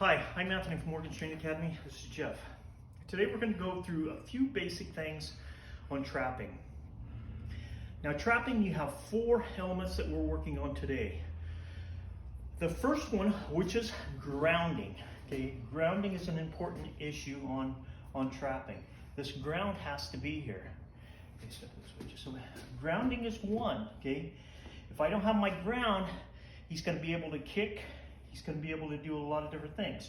Hi, I'm Anthony from Morgan Training Academy. This is Jeff. Today we're going to go through a few basic things on trapping. Now trapping, you have 4 elements that we're working on today. The first one, which is grounding. Okay, grounding is an important issue on trapping. This ground has to be here. Okay, so grounding is one. Okay, if I don't have my ground, he's going to be able to kick. He's going to be able to do a lot of different things.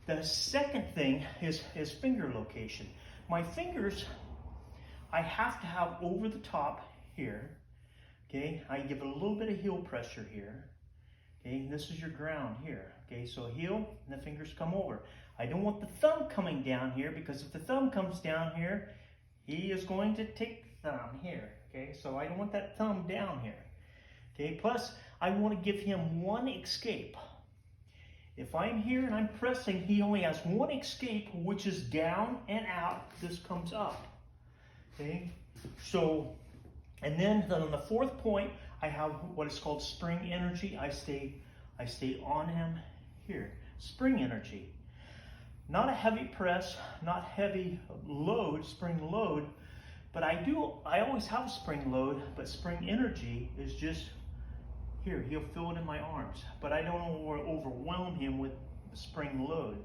The second thing is finger location. My fingers, I have to have over the top here. Okay, I give it a little bit of heel pressure here. Okay, and this is your ground here. Okay, so heel and the fingers come over. I don't want the thumb coming down here, because if the thumb comes down here, he is going to take the thumb here. Okay, so I don't want that thumb down here. Okay, plus I want to give him one escape. If I'm here and I'm pressing, he only has one escape, which is down and out. This comes up. Okay, so, and then on the 4th point, I have what is called spring energy. I stay on him here. Spring energy. Not a heavy press, not heavy load, spring load, but I always have spring load, but spring energy is just here. He'll feel it in my arms, but I don't overwhelm him with spring load.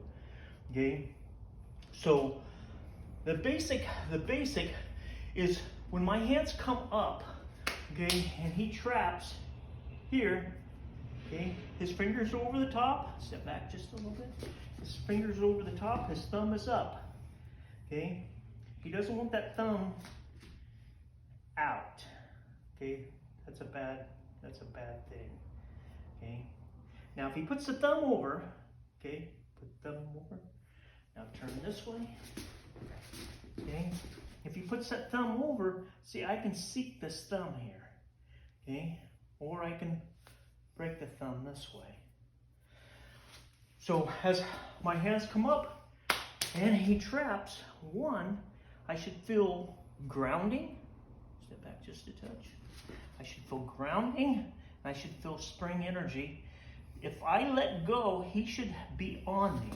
Okay, so the basic is when my hands come up, okay, and he traps here, okay, his fingers are over the top. Step back just a little bit. His fingers are over the top, his thumb is up. Okay, he doesn't want that thumb out. Okay, that's a bad thing. Okay, now if he puts the thumb over, okay, put the thumb over. Now turn this way. Okay, if he puts that thumb over, see, I can seek this thumb here. Okay, or I can break the thumb this way. So as my hands come up and he traps, one, I should feel grounding. Step back just a touch. I should feel grounding, and I should feel spring energy. If I let go, he should be on me.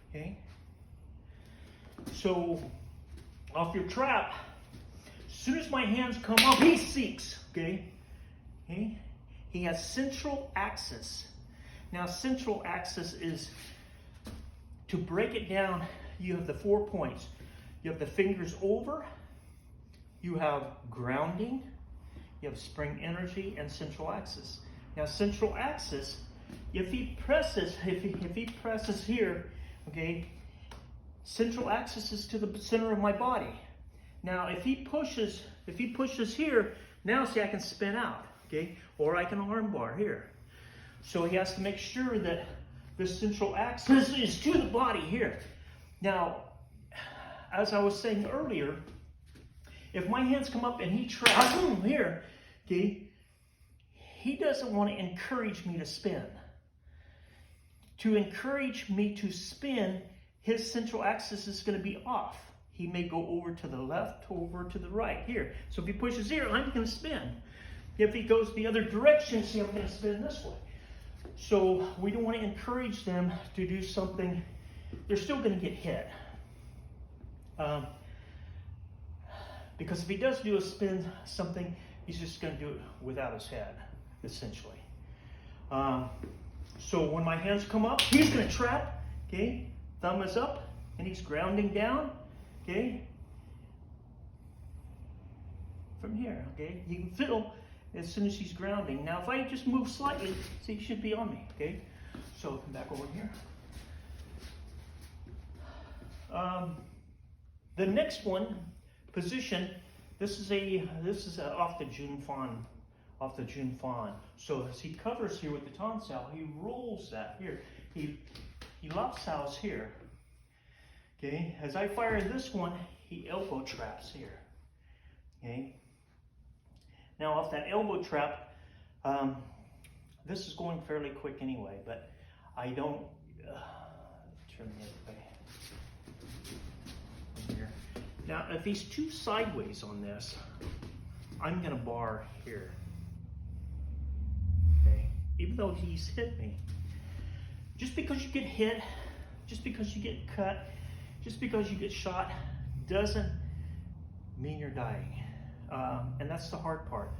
Okay? So, off your trap, as soon as my hands come up, he seeks. Okay? Okay? He has central axis. Now, central axis is, to break it down, you have the 4 points. You have the fingers over, you have grounding, you have spring energy, and central axis. Now, central axis, if he presses here, okay, central axis is to the center of my body. Now, if he pushes here, now see, I can spin out, okay, or I can armbar here. So he has to make sure that the central axis is to the body here. Now, as I was saying earlier, if my hands come up and he traps here, okay, he doesn't want to encourage me to spin. To encourage me to spin, his central axis is going to be off. He may go over to the left, over to the right here. So if he pushes here, I'm going to spin. If he goes the other direction, see, I'm going to spin this way. So we don't want to encourage them to do something. They're still going to get hit. Because if he does do a spin something, he's just going to do it without his head, essentially. So when my hands come up, he's going to trap. Okay, thumb is up, and he's grounding down. Okay, from here. Okay, you can feel as soon as he's grounding. Now, if I just move slightly, see, he should be on me. Okay, so come back over here. The next one, position. This is off the Chun. So as he covers here with the tonsal, he rolls that here. He lopsows here. Okay. As I fire this one, he elbow traps here. Okay. Now off that elbow trap, this is going fairly quick anyway, but I don't turn the other way. Here. Now, if he's too sideways on this, I'm going to bar here. Okay, even though he's hit me, just because you get hit, just because you get cut, just because you get shot, doesn't mean you're dying. And that's the hard part.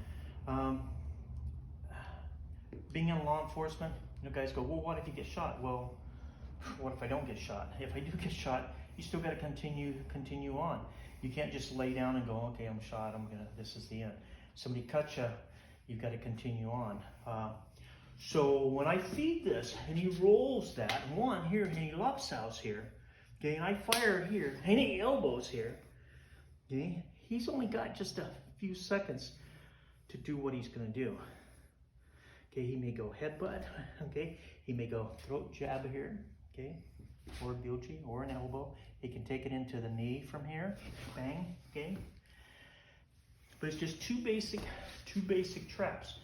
Being in law enforcement, guys go, well, what if you get shot? Well, what if I don't get shot? If I do get shot, you still got to continue on. You can't just lay down and go, okay, I'm shot, this is the end. Somebody cuts you, you've got to continue on. So when I feed this, and he rolls that, one here, and he lopsows here, okay, and I fire here, and he elbows here, okay, he's only got just a few seconds to do what he's going to do. Okay, he may go headbutt, okay, he may go throat jab here, okay, or a buchi, or an elbow. He can take it into the knee from here, bang, okay. But it's just two basic traps.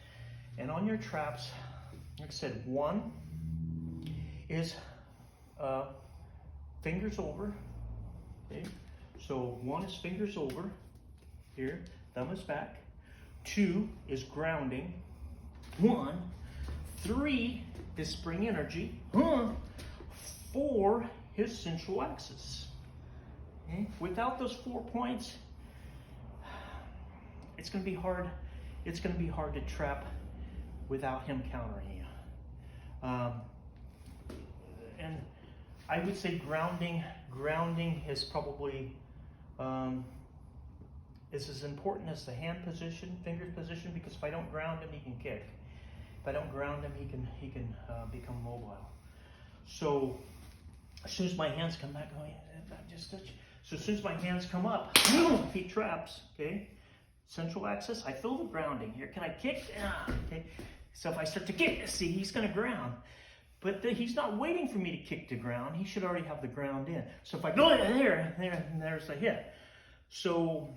And on your traps, like I said, one is fingers over, okay. So one is fingers over, here, thumb is back. Two is grounding. 1, 3 is spring energy. 4 is central axis. Okay? Without those 4 points, it's going to be hard. It's going to be hard to trap without him countering you. And I would say grounding is probably is as important as the hand position, finger position, because if I don't ground him, he can kick. If I don't ground him, he can become mobile. So as soon as my hands come back, so as soon as my hands come up, he traps, okay? Central axis, I feel the grounding here. Can I kick? Okay. So if I start to kick, see, he's gonna ground. But he's not waiting for me to kick the ground. He should already have the ground in. So if I go there's the hit. So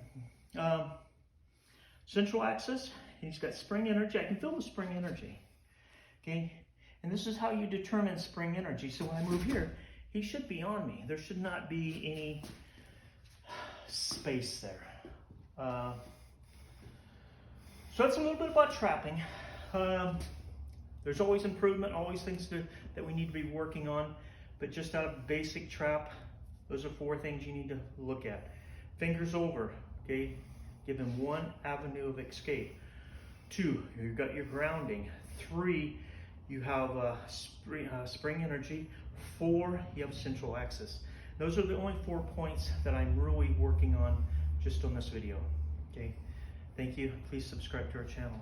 central axis, he's got spring energy. I can feel the spring energy, okay? And this is how you determine spring energy. So when I move here, he should be on me. There should not be any space there. So that's a little bit about trapping. There's always improvement, always things that we need to be working on, but just a basic trap, those are 4 things you need to look at. Fingers over, okay? Give him 1 avenue of escape. 2, you've got your grounding. 3, you have spring energy. 4, you have central axis. Those are the only 4 points that I'm really working on just on this video, okay? Thank you. Please subscribe to our channel.